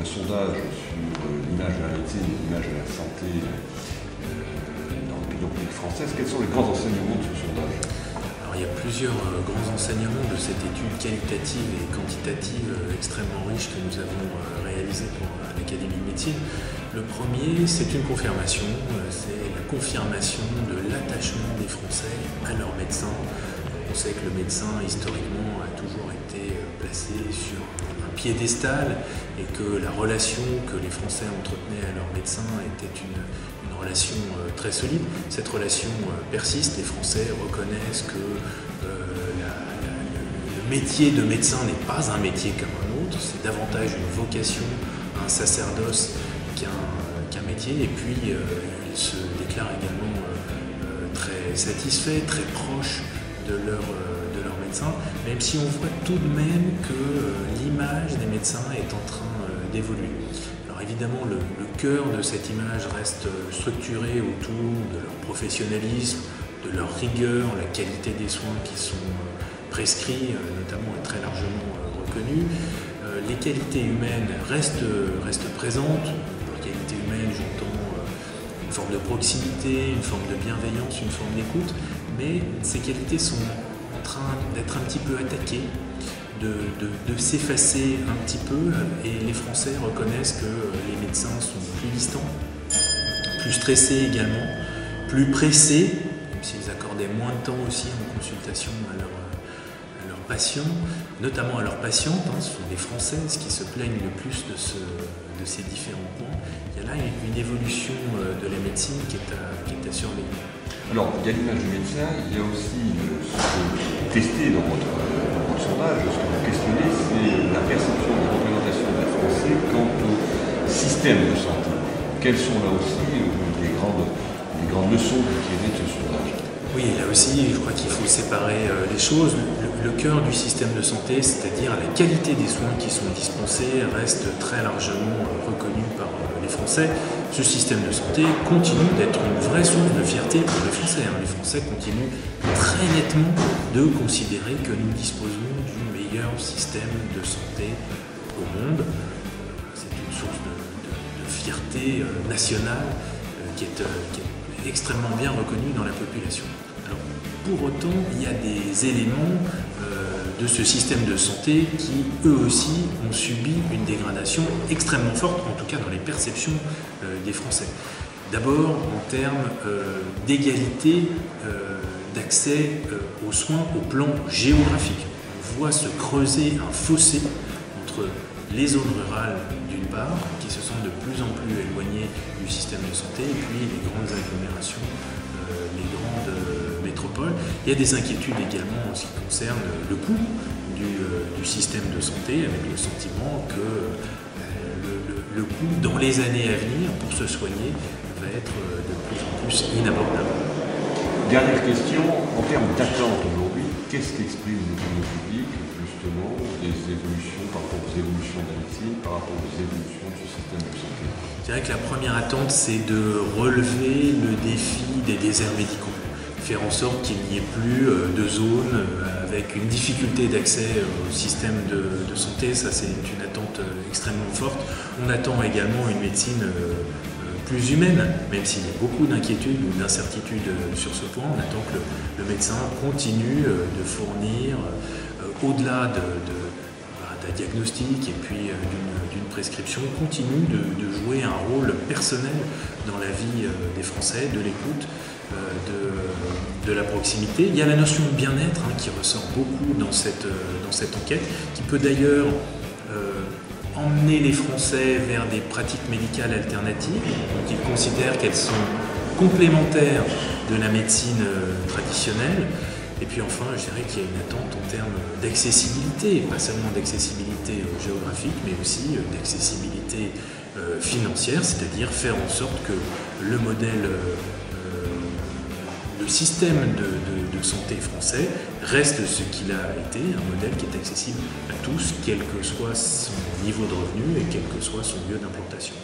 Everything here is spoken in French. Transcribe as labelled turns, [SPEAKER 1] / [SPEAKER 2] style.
[SPEAKER 1] un sondage sur l'image de la médecine et l'image de la santé dans l'opinion publique française. Quels sont les grands enseignements de ce sondage?
[SPEAKER 2] Alors, il y a plusieurs grands enseignements de cette étude qualitative et quantitative extrêmement riche que nous avons réalisée pour l'Académie de médecine. Le premier, c'est une confirmation, c'est la confirmation de l'attachement des Français à leur médecin. On sait que le médecin, historiquement, a toujours été placé sur un piédestal et que la relation que les Français entretenaient à leur médecin était une relation très solide. Cette relation persiste, les Français reconnaissent que le métier de médecin n'est pas un métier comme un autre, c'est davantage une vocation, un sacerdoce qu'un métier, et puis ils se déclarent également très satisfaits, très proches de leur médecin, même si on voit tout de même que l'image des médecins est en train d'évoluer. Alors évidemment, le cœur de cette image reste structuré autour de leur professionnalisme, de leur rigueur, la qualité des soins qui sont prescrits, notamment et très largement reconnus. Les qualités humaines restent présentes. Par qualité humaine, j'entends une forme de proximité, une forme de bienveillance, une forme d'écoute, mais ces qualités sont en train d'être un petit peu attaquées, de s'effacer un petit peu, et les Français reconnaissent que les médecins sont plus distants, plus stressés également, plus pressés, même s'ils accordaient moins de temps aussi en consultation à leurs patients, notamment à leurs patientes. Ce sont les Françaises qui se plaignent le plus de ces différents points. Il y a là une évolution de la médecine qui est à surveiller.
[SPEAKER 1] Alors, il y a l'image du médecin, il y a aussi ce que vous testez dans votre sondage, ce que vous questionnez, c'est la perception de la représentation des Français quant au système de santé. Quelles sont là aussi les grandes leçons que vous tirez de ce sondage?
[SPEAKER 2] Oui, là aussi, je crois qu'il faut séparer les choses. Le cœur du système de santé, c'est-à-dire la qualité des soins qui sont dispensés, reste très largement reconnu par les Français. Ce système de santé continue d'être une vraie source de fierté pour les Français. Les Français continuent très nettement de considérer que nous disposons du meilleur système de santé au monde. C'est une source de fierté nationale qui est extrêmement bien reconnue dans la population. Alors, pour autant, il y a des éléments de ce système de santé qui, eux aussi, ont subi une dégradation extrêmement forte, en tout cas dans les perceptions des Français. D'abord, en termes d'égalité d'accès aux soins au plan géographique. On voit se creuser un fossé entre les zones rurales, d'une part, qui se sentent de plus en plus éloignées du système de santé, et puis les grandes agglomérations, les grandes métropoles. Il y a des inquiétudes également en ce qui concerne le coût du système de santé, avec le sentiment que le coût dans les années à venir pour se soigner va être de plus en plus inabordable.
[SPEAKER 1] Dernière question, en termes d'attente aujourd'hui, qu'est-ce qu'exprime l'opinion publique justement des évolutions par rapport aux évolutions de la médecine, par rapport aux évolutions du système de santé?
[SPEAKER 2] Je dirais que la première attente, c'est de relever le défi des déserts médicaux. Faire en sorte qu'il n'y ait plus de zones avec une difficulté d'accès au système de santé. Ça, c'est une attente extrêmement forte. On attend également une médecine plus humaine, même s'il y a beaucoup d'inquiétudes ou d'incertitudes sur ce point. On attend que le médecin continue de fournir, au-delà d'un diagnostic et puis d'une prescription, continue de jouer un rôle personnel dans la vie des Français, de l'écoute, de la proximité. Il y a la notion de bien-être qui ressort beaucoup dans cette enquête, qui peut d'ailleurs emmener les Français vers des pratiques médicales alternatives, dont ils considèrent qu'elles sont complémentaires de la médecine traditionnelle. Et puis enfin, je dirais qu'il y a une attente en termes d'accessibilité, pas seulement d'accessibilité géographique, mais aussi d'accessibilité financière, c'est-à-dire faire en sorte que le modèle, le système de santé français reste ce qu'il a été, un modèle qui est accessible à tous, quel que soit son niveau de revenu et quel que soit son lieu d'implantation.